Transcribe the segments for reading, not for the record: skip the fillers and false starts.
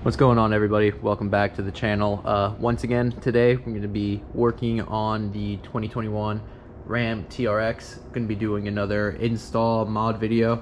What's going on, everybody? Welcome back to the channel. Once again, today we're going to be working on the 2021 Ram TRX. Going to be doing another install mod video.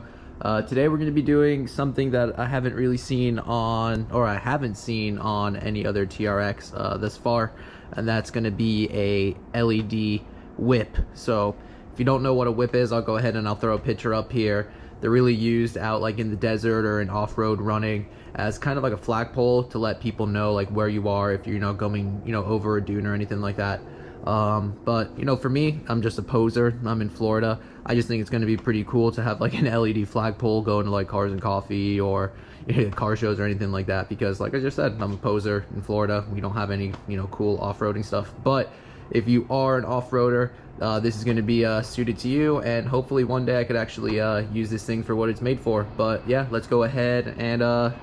Today we're going to be doing something that I haven't really seen on, or I haven't seen on any other TRX thus far, and that's going to be a LED whip. So if you don't know what a whip is, I'll go ahead and I'll throw a picture up here. They're really used out like in the desert or in off-road running as kind of like a flagpole to let people know like where you are if you're going over a dune or anything like that. But for me, I'm just a poser. I'm in Florida. I just think it's going to be pretty cool to have like an LED flagpole going to like Cars and Coffee or car shows or anything like that, because like I just said, I'm a poser in Florida. We don't have any cool off-roading stuff. But if you are an off-roader, this is going to be suited to you, and hopefully one day I could actually use this thing for what it's made for. But yeah, let's go ahead and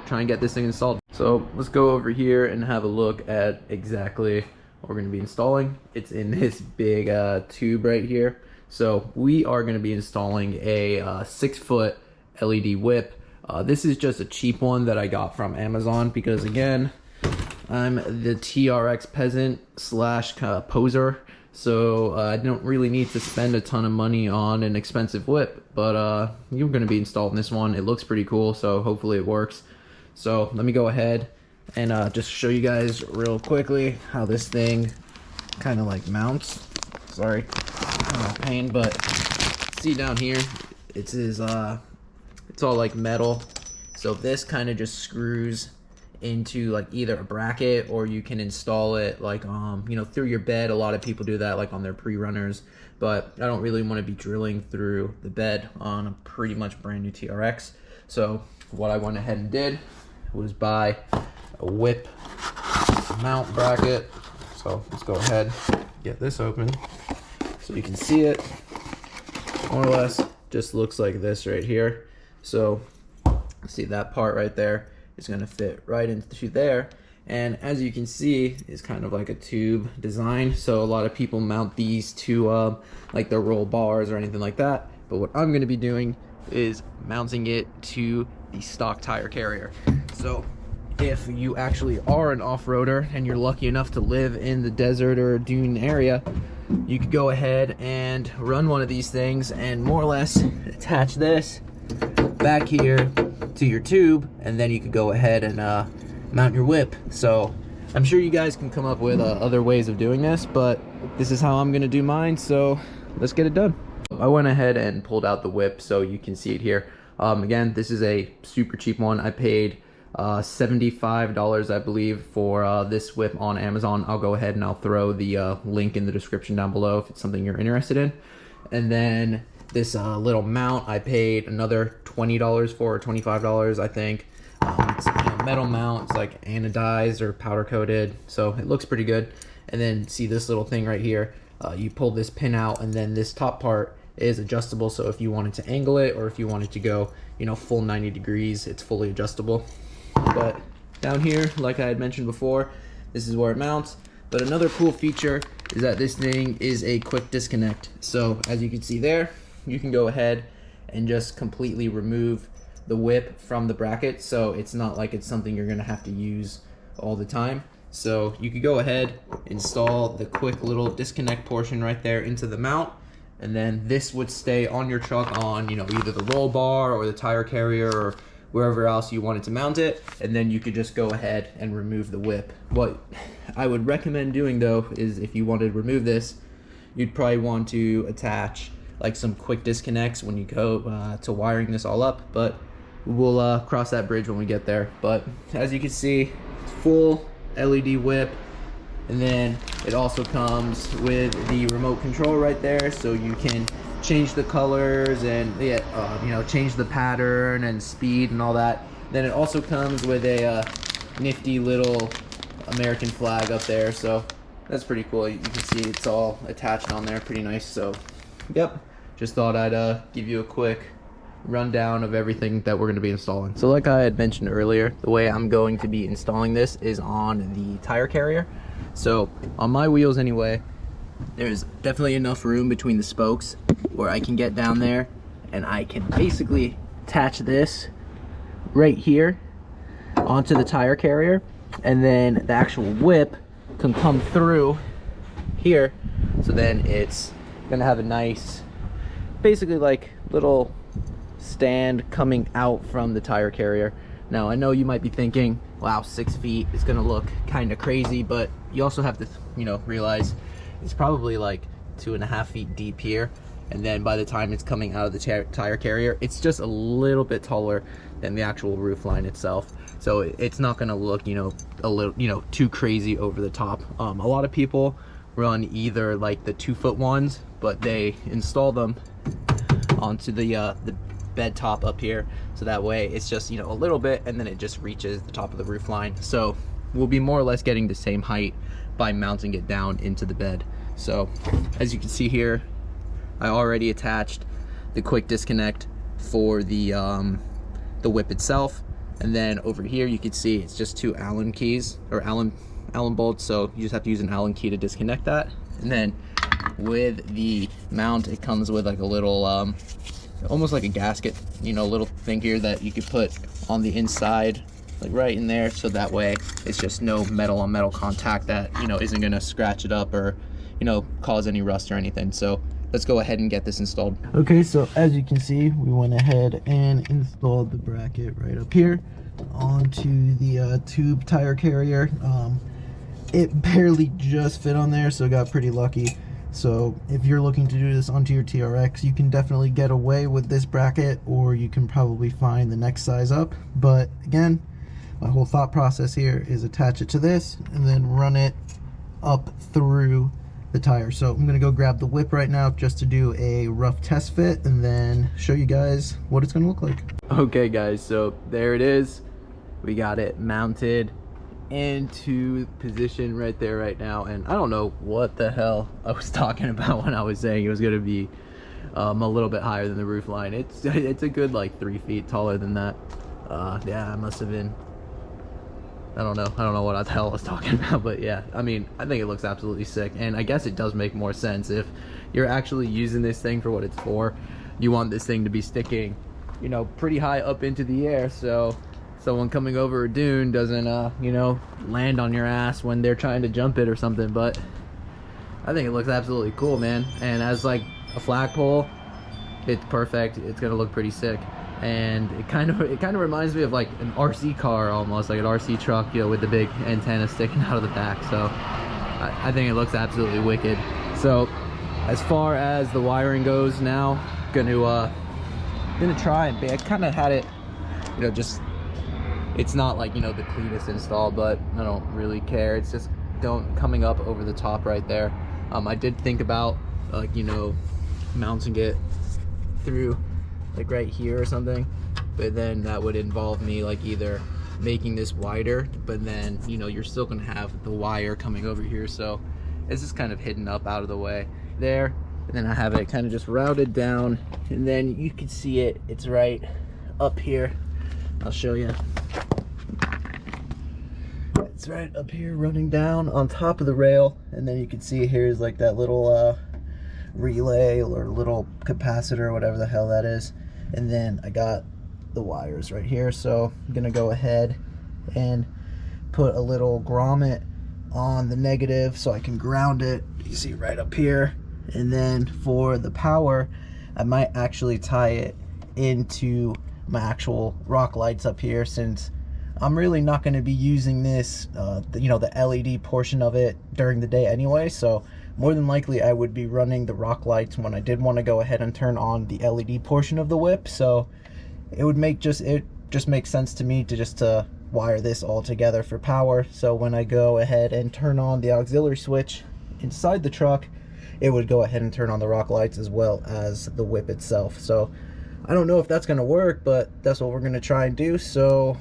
try and get this thing installed. So let's go over here and have a look at exactly what we're going to be installing. It's in this big tube right here. So we are going to be installing a 6-foot LED whip. This is just a cheap one that I got from Amazon because, again, I'm the TRX peasant slash poser, so I don't really need to spend a ton of money on an expensive whip. But you're going to be installing this one. It looks pretty cool, so hopefully it works. So let me go ahead and just show you guys real quickly how this thing kind of like mounts. Sorry, pain, but see down here, it's all like metal. So this kind of just screws into like either a bracket, or you can install it like through your bed. A lot of people do that like on their pre-runners, but I don't really want to be drilling through the bed on a pretty much brand new TRX. So what I went ahead and did was buy a whip mount bracket. So let's go ahead, get this open so you can see it. More or less just looks like this right here. So see that part right there is going to fit right into there, and as you can see, it's kind of like a tube design. So a lot of people mount these to like their roll bars or anything like that, but what I'm going to be doing is mounting it to the stock tire carrier. So if you actually are an off-roader and you're lucky enough to live in the desert or dune area, you could go ahead and run one of these things and more or less attach this back here to your tube, and then you could go ahead and mount your whip. So I'm sure you guys can come up with other ways of doing this, but this is how I'm gonna do mine, so let's get it done. I went ahead and pulled out the whip so you can see it here. Again, this is a super cheap one. I paid $75, I believe, for this whip on Amazon. I'll go ahead and I'll throw the link in the description down below if it's something you're interested in. And then this little mount I paid another $20 for, or $25 I think. It's a metal mount. It's like anodized or powder coated, so it looks pretty good. And then see this little thing right here, you pull this pin out, and then this top part is adjustable. So if you wanted to angle it, or if you wanted to go full 90 degrees, it's fully adjustable. But down here, like I had mentioned before, this is where it mounts. But another cool feature is that this thing is a quick disconnect. So as you can see there, you can go ahead and just completely remove the whip from the bracket, so it's not like it's something you're gonna have to use all the time. So you could go ahead, install the quick little disconnect portion right there into the mount, and then this would stay on your truck on either the roll bar or the tire carrier or wherever else you wanted to mount it, and then you could just go ahead and remove the whip. What I would recommend doing though is, if you wanted to remove this, you'd probably want to attach like some quick disconnects when you go to wiring this all up, but we'll cross that bridge when we get there. But as you can see, it's full LED whip, and then it also comes with the remote control right there, so you can change the colors and change the pattern and speed and all that. Then it also comes with a nifty little American flag up there, so that's pretty cool. You can see it's all attached on there, pretty nice. So yep, just thought I'd give you a quick rundown of everything that we're going to be installing. So like I had mentioned earlier, the way I'm going to be installing this is on the tire carrier. So on my wheels anyway, there's definitely enough room between the spokes where I can get down there and I can basically attach this right here onto the tire carrier, and then the actual whip can come through here. So then it's gonna have a nice, basically like little stand coming out from the tire carrier. Now I know you might be thinking, wow, 6 feet is gonna look kind of crazy, but you also have to, you know, realize it's probably like 2.5 feet deep here, and then by the time it's coming out of the tire carrier, it's just a little bit taller than the actual roof line itself. So it's not gonna look, you know, a little, you know, too crazy over the top. A lot of people run either like the 2-foot ones, but they install them onto the bed top up here, so that way it's just, you know, a little bit, and then it just reaches the top of the roof line. So we'll be more or less getting the same height by mounting it down into the bed. So as you can see here, I already attached the quick disconnect for the whip itself, and then over here you can see it's just 2 Allen keys, or Allen bolts, so you just have to use an Allen key to disconnect that. And then with the mount, it comes with like a little almost like a gasket, you know, little thing here that you could put on the inside, like right in there, so that way it's just no metal on metal contact that, you know, isn't gonna scratch it up or, you know, cause any rust or anything. So let's go ahead and get this installed. Okay, so as you can see, we went ahead and installed the bracket right up here onto the tube tire carrier. It barely just fit on there, so I got pretty lucky. So if you're looking to do this onto your TRX, you can definitely get away with this bracket, or you can probably find the next size up. But again, my whole thought process here is attach it to this and then run it up through the tire. So I'm gonna go grab the whip right now just to do a rough test fit, and then show you guys what it's gonna look like. Okay guys, so there it is. We got it mounted into position right there right now, and I don't know what the hell I was talking about when I was saying it was going to be a little bit higher than the roof line. It's a good like 3 feet taller than that. Yeah, I must have been, I don't know what the hell I was talking about, but yeah, I mean, I think it looks absolutely sick, and I guess it does make more sense if you're actually using this thing for what it's for. You want this thing to be sticking, you know, pretty high up into the air, so someone coming over a dune doesn't you know, land on your ass when they're trying to jump it or something. But I think it looks absolutely cool, man, and as like a flagpole, it's perfect. It's gonna look pretty sick, and it kind of reminds me of like an RC car, almost like an RC truck, you know, with the big antenna sticking out of the back. So I think it looks absolutely wicked. So as far as the wiring goes now, gonna try and I kind of had it, you know, just, it's not like, you know, the cleanest install, but I don't really care. It's just coming up over the top right there. I did think about like, you know, mounting it through like right here or something, but then that would involve me like either making this wider, but then, you know, you're still gonna have the wire coming over here, so it's just kind of hidden up out of the way there. And then I have it kind of just routed down, and then you can see it's right up here. I'll show you. It's right up here running down on top of the rail, and then you can see here's like that little relay or little capacitor, whatever the hell that is. And then I got the wires right here, so I'm gonna go ahead and put a little grommet on the negative so I can ground it. You see right up here. And then for the power, I might actually tie it into my actual rock lights up here, since I'm really not going to be using this, you know, the LED portion of it during the day anyway. So more than likely I would be running the rock lights when I did want to go ahead and turn on the LED portion of the whip. So it would just makes sense to me to just wire this all together for power. So when I go ahead and turn on the auxiliary switch inside the truck, it would go ahead and turn on the rock lights as well as the whip itself. So I don't know if that's going to work, but that's what we're going to try and do. So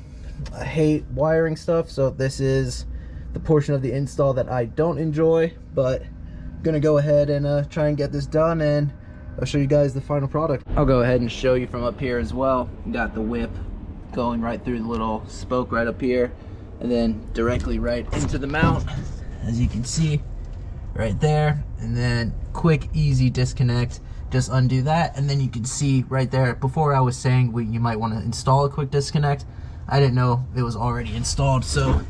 I hate wiring stuff, so this is the portion of the install that I don't enjoy, but I'm gonna go ahead and try and get this done, and I'll show you guys the final product. I'll go ahead and show you from up here as well. Got the whip going right through the little spoke right up here, and then directly right into the mount, as you can see right there. And then quick easy disconnect, just undo that, and then you can see right there, before I was saying you might want to install a quick disconnect, I didn't know it was already installed. So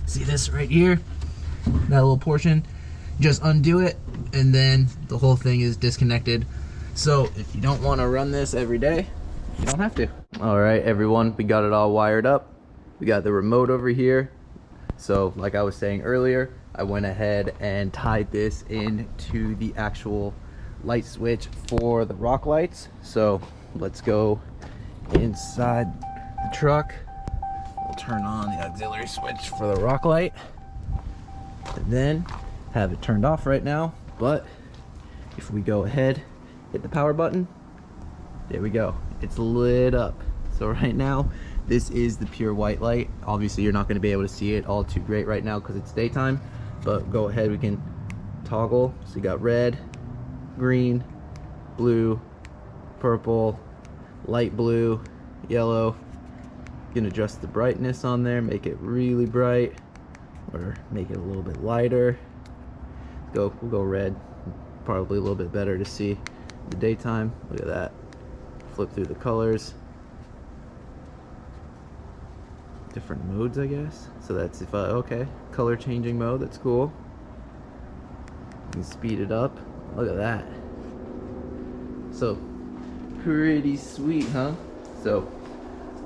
see this right here, that little portion, just undo it and then the whole thing is disconnected. So if you don't want to run this every day, you don't have to. All right, everyone, we got it all wired up. We got the remote over here. So like I was saying earlier, I went ahead and tied this into the actual light switch for the rock lights. So let's go inside the truck. We'll turn on the auxiliary switch for the rock light and then have it turned off right now. But if we go ahead, hit the power button, there we go, it's lit up. So right now this is the pure white light. Obviously you're not going to be able to see it all too great right now because it's daytime, but go ahead, we can toggle. So you got red, green, blue, purple, light blue, yellow. You can adjust the brightness on there, make it really bright or make it a little bit lighter. We'll go red, probably a little bit better to see in the daytime. Look at that. Flip through the colors, different modes, I guess. So that's if okay, color changing mode, that's cool. You can speed it up. Look at that. So pretty sweet, huh? So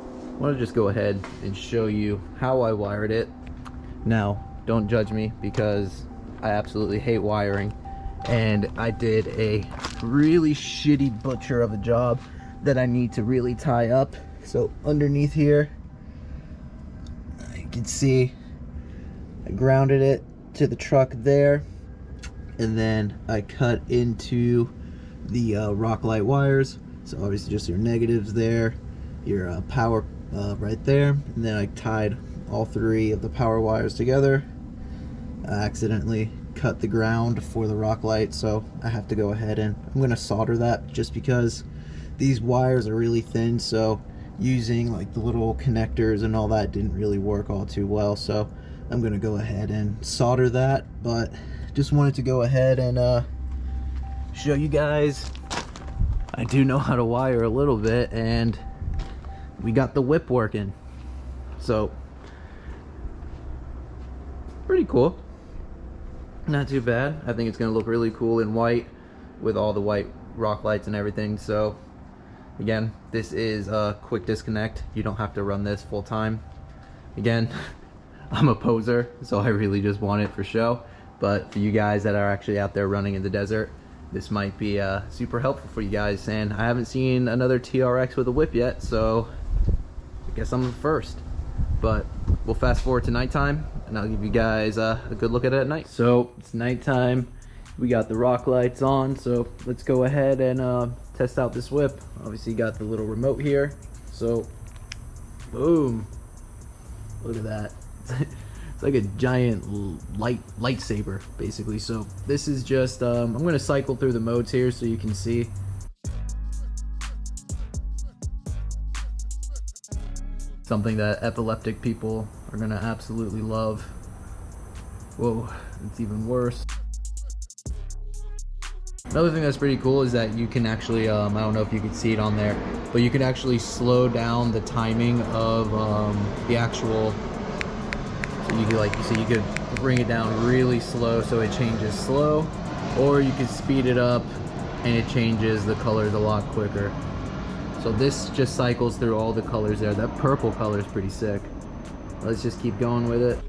I want to just go ahead and show you how I wired it. Now don't judge me because I absolutely hate wiring, and I did a really shitty butcher of a job that I need to really tie up. So underneath here, you can see I grounded it to the truck there, and then I cut into the rock light wires. So obviously just your negatives there, your power right there, and then I tied all three of the power wires together. I accidentally cut the ground for the rock light, so I have to go ahead and I'm going to solder that just because these wires are really thin, so using like the little connectors and all that didn't really work all too well. So I'm going to go ahead and solder that, but just wanted to go ahead and show you guys I do know how to wire a little bit, and we got the whip working. So pretty cool. Not too bad. I think it's gonna look really cool in white with all the white rock lights and everything. So again, this is a quick disconnect. You don't have to run this full time. Again, I'm a poser, so I really just want it for show. But for you guys that are actually out there running in the desert, this might be super helpful for you guys. And I haven't seen another TRX with a whip yet, so I guess I'm the first. But we'll fast forward to nighttime and I'll give you guys a good look at it at night. So it's nighttime, we got the rock lights on, so let's go ahead and test out this whip. Obviously you got the little remote here, so boom, look at that. It's like a giant lightsaber basically. So this is just I'm gonna cycle through the modes here so you can see. Something that epileptic people are gonna absolutely love. Whoa, it's even worse. Another thing that's pretty cool is that you can actually, I don't know if you can see it on there, but you can actually slow down the timing of the actual, so you could, like you see, you could bring it down really slow so it changes slow, or you could speed it up and it changes the colors a lot quicker. So this just cycles through all the colors there. That purple color is pretty sick. Let's just keep going with it.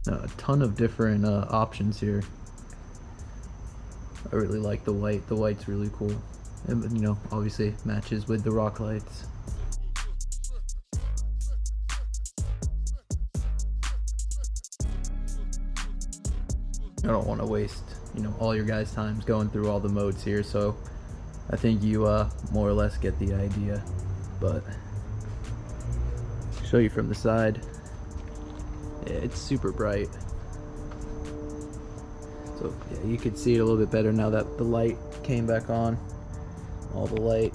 A ton of different options here. I really like the white. The white's really cool. And you know, obviously matches with the rock lights. I don't want to waste, you know, all your guys' times going through all the modes here, so I think you more or less get the idea. But show you from the side. Yeah, it's super bright. So yeah, you can see it a little bit better now that the light came back on. All the light.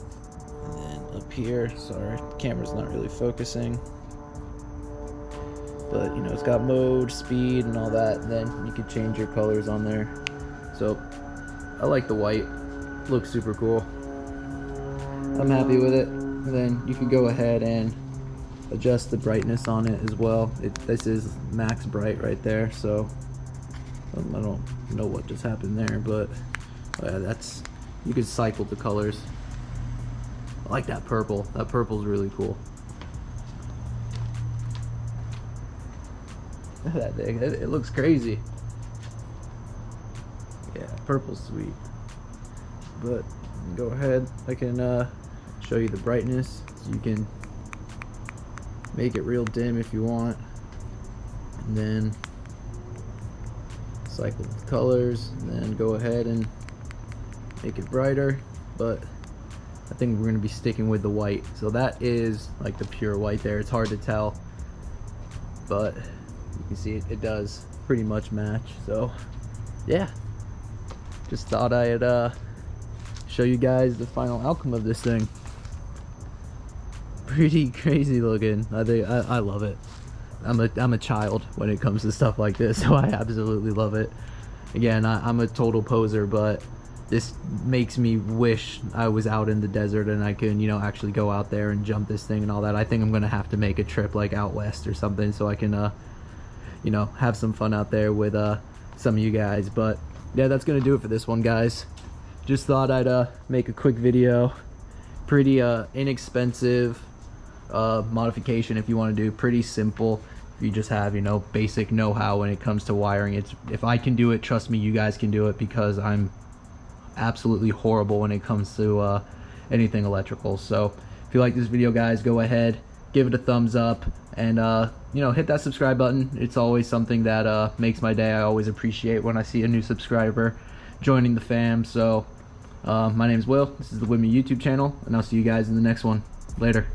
And then up here, sorry, the camera's not really focusing. But you know, it's got mode, speed, and all that. And then you can change your colors on there. So I like the white. Looks super cool. I'm happy with it. And then you can go ahead and adjust the brightness on it as well. This is max bright right there, so I don't know what just happened there, but that's, you can cycle the colors. I like that purple. That purple's really cool. Look at that thing. It looks crazy. Yeah, purple's sweet. But go ahead, I can show you the brightness. So you can make it real dim if you want, and then cycle the colors, and then go ahead and make it brighter. But I think we're going to be sticking with the white. So that is like the pure white there. It's hard to tell, but you can see it does pretty much match. So yeah, just thought I'd show you guys the final outcome of this thing. Pretty crazy looking. I love it. I'm a child when it comes to stuff like this, so I absolutely love it. Again, I'm a total poser, but this makes me wish I was out in the desert and I could, you know, actually go out there and jump this thing and all that. I think I'm gonna have to make a trip like out west or something so I can you know, have some fun out there with some of you guys. But yeah, that's gonna do it for this one, guys. Just thought I'd make a quick video. Pretty inexpensive modification if you want to do. Pretty simple if you just have, you know, basic know-how when it comes to wiring. It's, if I can do it, trust me, you guys can do it, because I'm absolutely horrible when it comes to anything electrical. So if you like this video, guys, go ahead, give it a thumbs up, and you know, hit that subscribe button. It's always something that makes my day. I always appreciate when I see a new subscriber joining the fam. So my name's Will, this is the With Me YouTube channel, and I'll see you guys in the next one. Later.